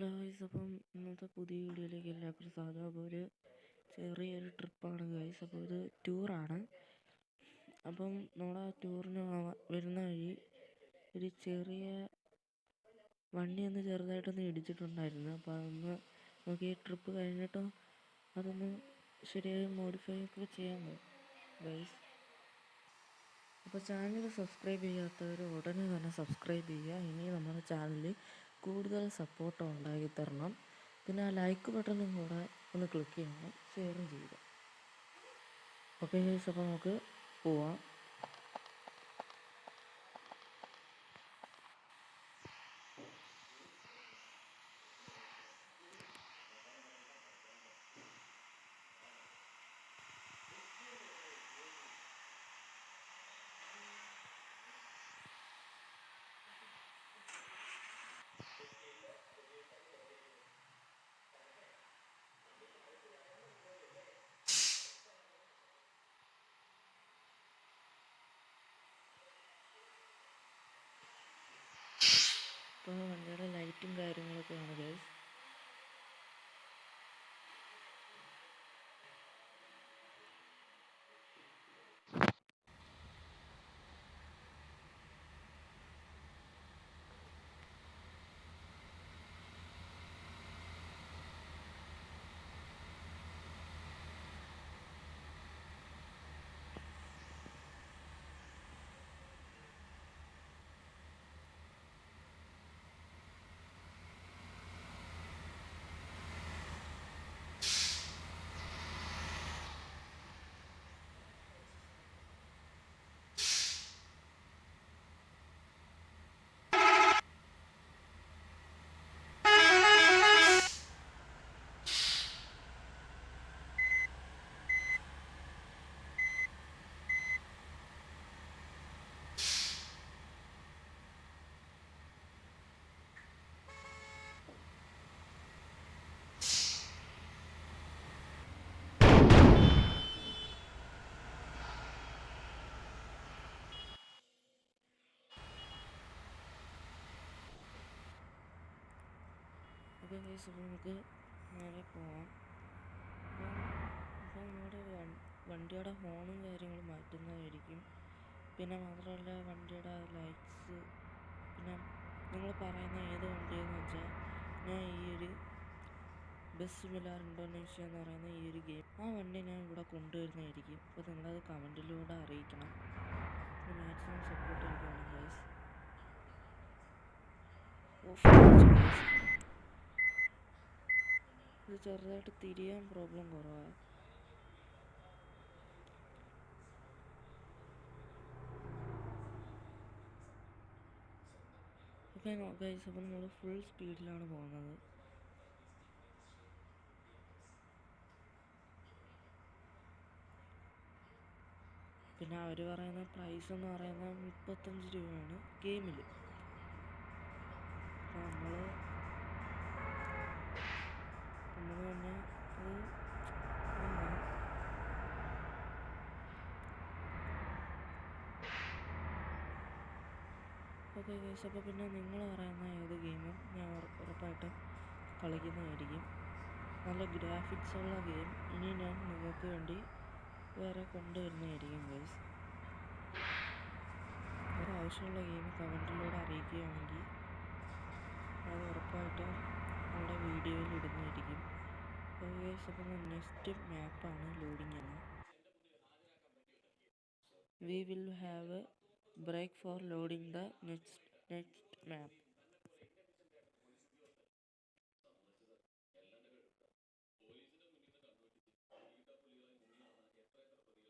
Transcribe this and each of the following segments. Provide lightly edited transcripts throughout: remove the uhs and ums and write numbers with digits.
Hello guys, അപ്പം ഇന്നത്തെ പുതിയ വീഡിയോയിലേക്ക് എല്ലാവർക്കും സ്വാഗതം. അപ്പോൾ ഒരു ചെറിയൊരു ട്രിപ്പാണ് ഗൈസ്. അപ്പോൾ ഇത് ടൂറാണ്. അപ്പം നമ്മുടെ ടൂറിന് വരുന്ന വഴി ഒരു ചെറിയ വണ്ടി ഒന്ന് ചെറുതായിട്ടൊന്ന് ഇടിച്ചിട്ടുണ്ടായിരുന്നു. അപ്പോൾ അതൊന്ന് നമുക്ക് ഈ ട്രിപ്പ് കഴിഞ്ഞിട്ടോ അതൊന്ന് ശരിയായി മോഡിഫൈ ഒക്കെ ചെയ്യാൻ ഗൈസ്. അപ്പോൾ ചാനൽ സബ്സ്ക്രൈബ് ചെയ്യാത്തവർ ഉടനെ തന്നെ സബ്സ്ക്രൈബ് ചെയ്യുക. ഇനി നമ്മുടെ ചാനലിൽ കൂടുതൽ സപ്പോർട്ട് ഉണ്ടാക്കി തരണം. പിന്നെ ആ ലൈക്ക് ബട്ടണും കൂടെ ഒന്ന് ക്ലിക്ക് ചെയ്യണം, ഷെയറും ചെയ്യുക. ഓക്കെ ഗൈസ്, അപ്പോൾ നമുക്ക് പോവാം. ഇപ്പോൾ വണ്ടിയുടെ ലൈറ്റും കാര്യങ്ങളൊക്കെയാണ് ഗൈസ്. ഓക്കെ ഗൈസ്, അപ്പോൾ നമുക്ക് നേരെ പോവാം. അപ്പോൾ നമ്മുടെ വണ്ടിയുടെ ഹോണും കാര്യങ്ങളും മാറ്റുന്നതായിരിക്കും. പിന്നെ മാത്രമല്ല വണ്ടിയുടെ ലൈറ്റ്സ്, പിന്നെ നിങ്ങൾ പറയുന്ന ഏത് വണ്ടിയെന്ന് വെച്ചാൽ ഞാൻ ഈ ഒരു ബസ് മിലാർ ഇന്തോനേഷ്യ എന്ന് പറയുന്ന ഈ ഒരു ഗെയിം, ആ വണ്ടി ഞാൻ ഇവിടെ കൊണ്ടുവരുന്നതായിരിക്കും. അപ്പോൾ നിങ്ങളത് കമൻറ്റിലൂടെ അറിയിക്കണം. മാക്സിമം സപ്പോർട്ട് ചെയ്യുകയാണ് ഗൈസ്. ഇത് ചെറുതായിട്ട് തിരിയാൻ പ്രോബ്ലം കുറവാണ്. ഓക്കെ ഗൈസ്, അപ്പോൾ നമ്മൾ ഫുൾ സ്പീഡിലാണ് പോകുന്നത്. പിന്നെ അവർ പറയുന്ന പ്രൈസ് എന്ന് പറയുന്നത് 35 രൂപയാണ് ഗെയിമിൽ. അപ്പോൾ നമ്മൾ തന്നെ ഓക്കെ ഗൈസ്, അപ്പോൾ പിന്നെ നിങ്ങൾ പറയുന്ന ഏത് ഗെയിമും ഞാൻ ഉറപ്പായിട്ടും കളിക്കുന്നതായിരിക്കും. നല്ല ഗ്രാഫിക്സ് ഉള്ള ഗെയിം ഇനി ഞാൻ നിങ്ങൾക്ക് വേണ്ടി വേറെ കൊണ്ടുവരുന്നതായിരിക്കും ഗൈസ്. ഒരാവശ്യമുള്ള ഗെയിം കമൻറ്റിലൂടെ അറിയിക്കുകയാണെങ്കിൽ അത് ഉറപ്പായിട്ടും നമ്മുടെ വീഡിയോയിൽ ഇടുന്നതായിരിക്കും. ഗൈസ്, അപ്പോൾ നെക്സ്റ്റ് മാപ്പാണ് ലോഡിംഗ് ആണ്. We will have a break for loading the next map.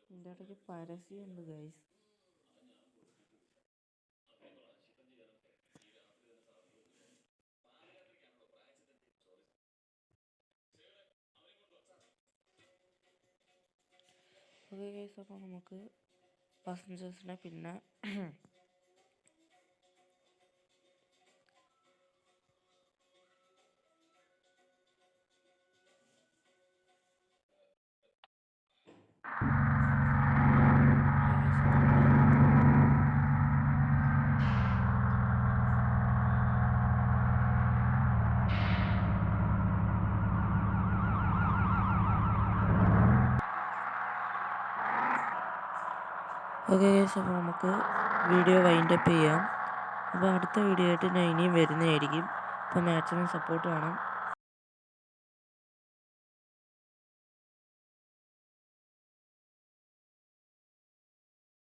ഇതിൻ്റെ ഇടയ്ക്ക് പരസ്യമുണ്ട് ഗൈസ്. ഓക്കെ ഗൈസ്, അപ്പോൾ നമുക്ക് പാസഞ്ചേഴ്സിനെ പിന്നെ ഓക്കെ ഗൈസ്, അപ്പോൾ നമുക്ക് വീഡിയോ വൈൻഡപ്പ് ചെയ്യാം. അപ്പോൾ അടുത്ത വീഡിയോ ആയിട്ട് ഞാൻ ഇനിയും വരുന്നതായിരിക്കും. അപ്പോൾ മാക്സിമം സപ്പോർട്ട് വേണം.